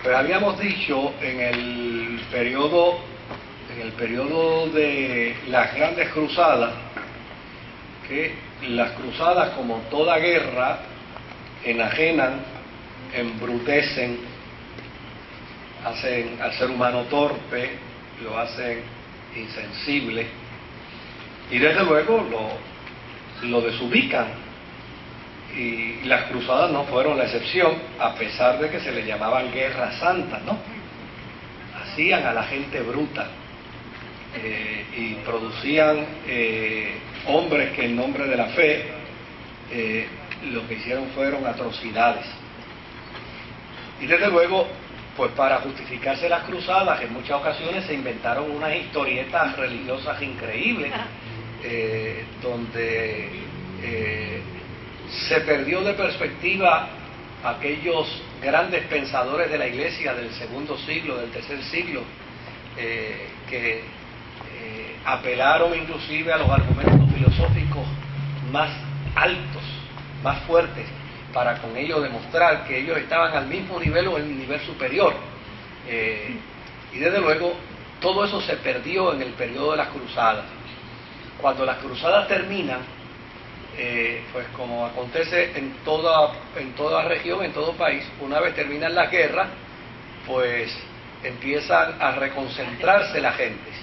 Pues habíamos dicho en el periodo de las grandes cruzadas, que las cruzadas, como toda guerra, enajenan, embrutecen, hacen al ser humano torpe, lo hacen insensible y desde luego lo desubican. Y las cruzadas no fueron la excepción, a pesar de que se le llamaban guerras santas, ¿no? Hacían a la gente bruta y producían hombres que en nombre de la fe lo que hicieron fueron atrocidades. Y desde luego, pues para justificarse las cruzadas, en muchas ocasiones se inventaron unas historietas religiosas increíbles, donde se perdió de perspectiva aquellos grandes pensadores de la Iglesia del segundo siglo, del tercer siglo, que apelaron inclusive a los argumentos filosóficos más altos, más fuertes, para con ello demostrar que ellos estaban al mismo nivel o en un nivel superior. Y desde luego todo eso se perdió en el periodo de las cruzadas. Cuando las cruzadas terminan, pues como acontece en toda región, en todo país, una vez terminan las guerras, pues empiezan a reconcentrarse las gentes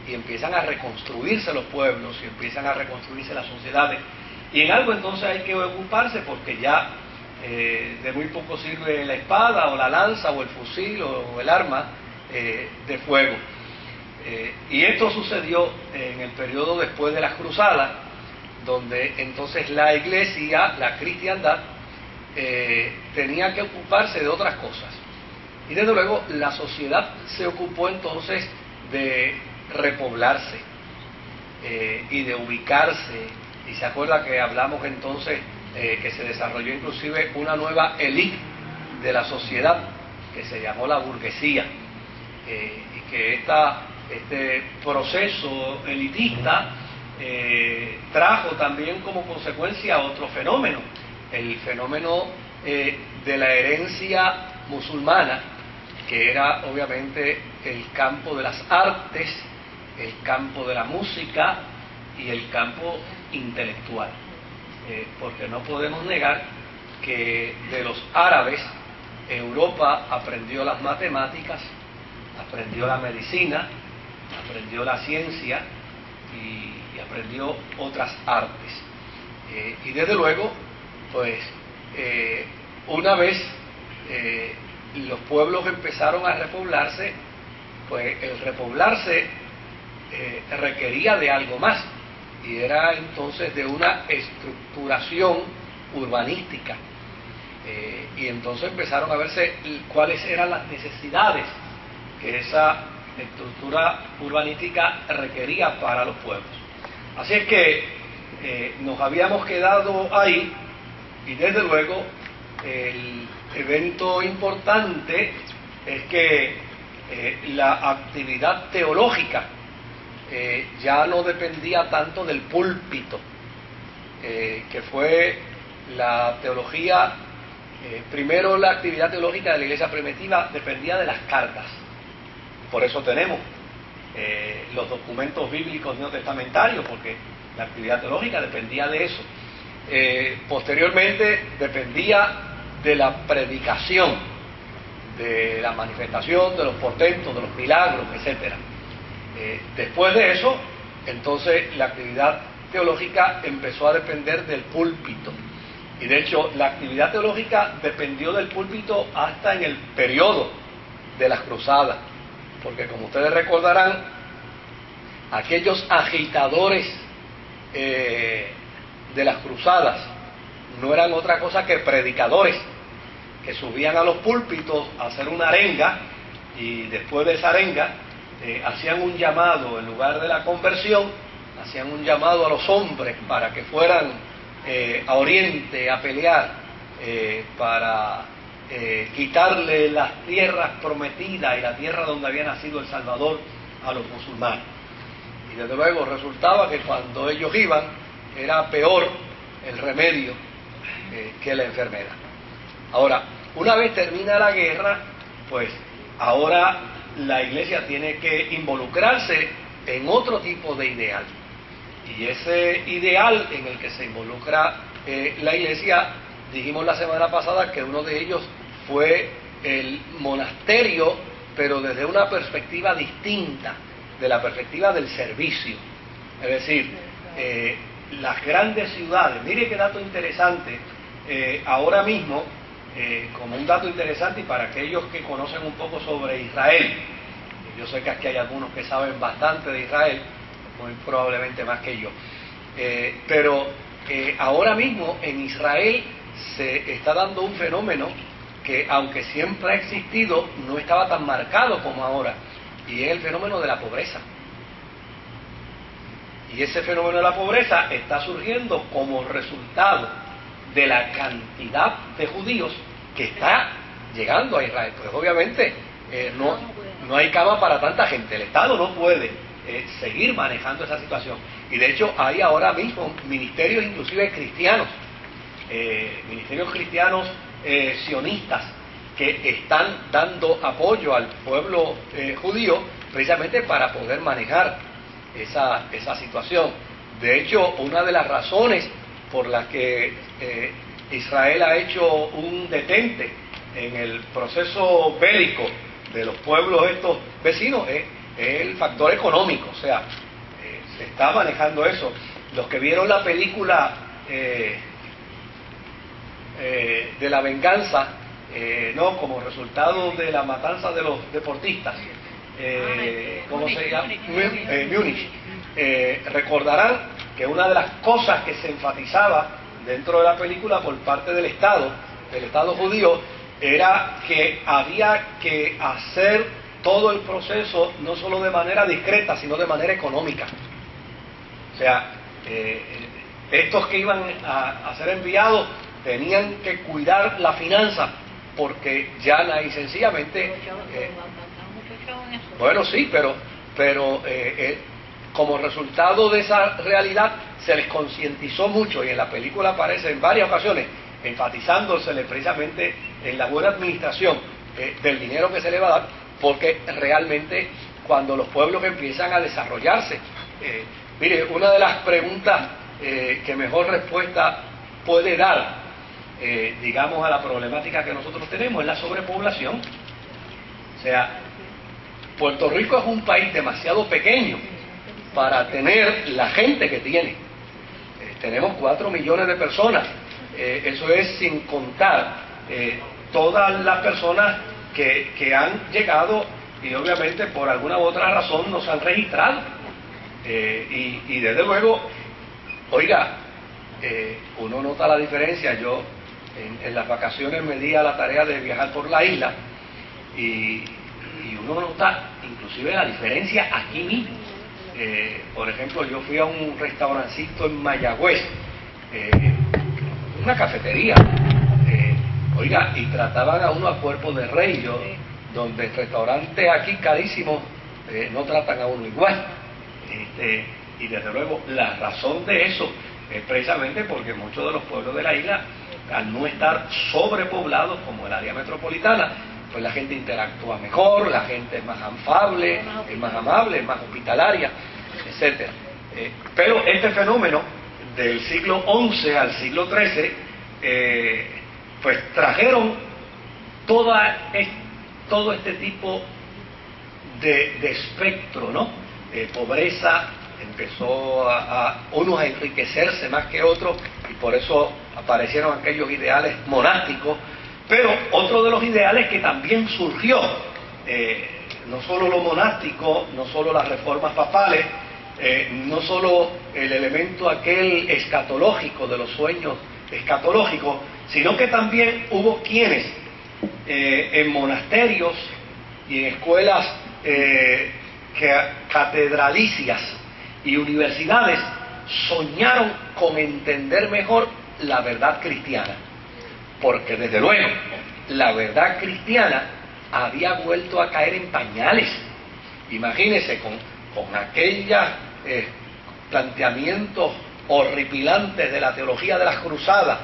y empiezan a reconstruirse los pueblos y empiezan a reconstruirse las sociedades. Y en algo entonces hay que ocuparse, porque ya de muy poco sirve la espada o la lanza o el fusil o el arma de fuego. Y esto sucedió en el periodo después de las cruzadas, donde entonces la iglesia, la cristiandad, tenía que ocuparse de otras cosas. Y desde luego la sociedad se ocupó entonces de repoblarse y de ubicarse. Y se acuerda que hablamos entonces que se desarrolló inclusive una nueva élite de la sociedad que se llamó la burguesía, y que este proceso elitista trajo también como consecuencia otro fenómeno, el fenómeno de la herencia musulmana, que era obviamente el campo de las artes, el campo de la música y el campo intelectual, porque no podemos negar que de los árabes Europa aprendió las matemáticas, aprendió la medicina, aprendió la ciencia y aprendió otras artes. Y desde luego, pues una vez los pueblos empezaron a repoblarse, pues el repoblarse requería de algo más, y era entonces de una estructuración urbanística. Y entonces empezaron a verse cuáles eran las necesidades que esa estructura urbanística requería para los pueblos. Así es que nos habíamos quedado ahí, y desde luego el evento importante es que la actividad teológica ya no dependía tanto del púlpito, que fue la teología, primero la actividad teológica de la iglesia primitiva dependía de las cartas. Por eso tenemos los documentos bíblicos neotestamentarios, porque la actividad teológica dependía de eso. Posteriormente dependía de la predicación, de la manifestación, de los portentos, de los milagros, etcétera. Después de eso, entonces la actividad teológica empezó a depender del púlpito. Y de hecho, la actividad teológica dependió del púlpito hasta en el periodo de las cruzadas. Porque como ustedes recordarán, aquellos agitadores de las cruzadas no eran otra cosa que predicadores que subían a los púlpitos a hacer una arenga, y después de esa arenga hacían un llamado, en lugar de la conversión, hacían un llamado a los hombres para que fueran a Oriente a pelear para quitarle las tierras prometidas y la tierra donde había nacido el Salvador a los musulmanes. Y desde luego resultaba que cuando ellos iban era peor el remedio que la enfermedad. Ahora, una vez termina la guerra, pues ahora la Iglesia tiene que involucrarse en otro tipo de ideal. Y ese ideal en el que se involucra la Iglesia, dijimos la semana pasada que uno de ellos fue el monasterio, pero desde una perspectiva distinta, de la perspectiva del servicio. Es decir, las grandes ciudades, mire qué dato interesante, ahora mismo, como un dato interesante y para aquellos que conocen un poco sobre Israel, yo sé que aquí hay algunos que saben bastante de Israel, muy probablemente más que yo, pero ahora mismo en Israel se está dando un fenómeno que, aunque siempre ha existido, no estaba tan marcado como ahora, y es el fenómeno de la pobreza. Y ese fenómeno de la pobreza está surgiendo como resultado de la cantidad de judíos que está llegando a Israel. Pues obviamente no hay cama para tanta gente, el Estado no puede seguir manejando esa situación. Y de hecho hay ahora mismo ministerios inclusive cristianos, sionistas, que están dando apoyo al pueblo judío precisamente para poder manejar esa situación. De hecho, una de las razones por las que Israel ha hecho un detente en el proceso bélico de los pueblos estos vecinos es el factor económico, o sea, se está manejando eso. Los que vieron la película de la venganza, no, como resultado de la matanza de los deportistas, ¿cómo se llama? Múnich. Recordarán que una de las cosas que se enfatizaba dentro de la película por parte del Estado judío, era que había que hacer todo el proceso no solo de manera discreta, sino de manera económica. O sea, estos que iban a ser enviados tenían que cuidar la finanza, porque llana y sencillamente... bueno, sí, pero como resultado de esa realidad se les concientizó mucho, y en la película aparece en varias ocasiones enfatizándosele precisamente en la buena administración del dinero que se le va a dar, porque realmente cuando los pueblos empiezan a desarrollarse, mire, una de las preguntas que mejor respuesta puede dar, digamos, a la problemática que nosotros tenemos es la sobrepoblación. O sea, Puerto Rico es un país demasiado pequeño para tener la gente que tiene. Tenemos 4 millones de personas, eso es sin contar todas las personas que han llegado y obviamente por alguna u otra razón no se han registrado. Y desde luego, oiga, uno nota la diferencia. Yo en las vacaciones me di a la tarea de viajar por la isla y uno nota inclusive la diferencia aquí mismo. Por ejemplo, yo fui a un restaurancito en Mayagüez, una cafetería, oiga, y trataban a uno a cuerpo de rey, donde el restaurante aquí carísimo no tratan a uno igual. Y desde luego la razón de eso es precisamente porque muchos de los pueblos de la isla, al no estar sobrepoblados como el área metropolitana, pues la gente interactúa mejor, la gente es más afable, es más amable, es más hospitalaria, etcétera. Pero este fenómeno del siglo XI al siglo XIII, pues trajeron todo este tipo de espectro, ¿no? Pobreza, empezó a unos a enriquecerse más que otros, y por eso aparecieron aquellos ideales monásticos. Pero otro de los ideales que también surgió, no solo lo monástico, no solo las reformas papales, no solo el elemento aquel escatológico de los sueños escatológicos, sino que también hubo quienes en monasterios y en escuelas catedralicias y universidades soñaron con entender mejor la verdad cristiana. Porque desde luego la verdad cristiana había vuelto a caer en pañales. Imagínense con aquellos planteamientos horripilantes de la teología de las cruzadas,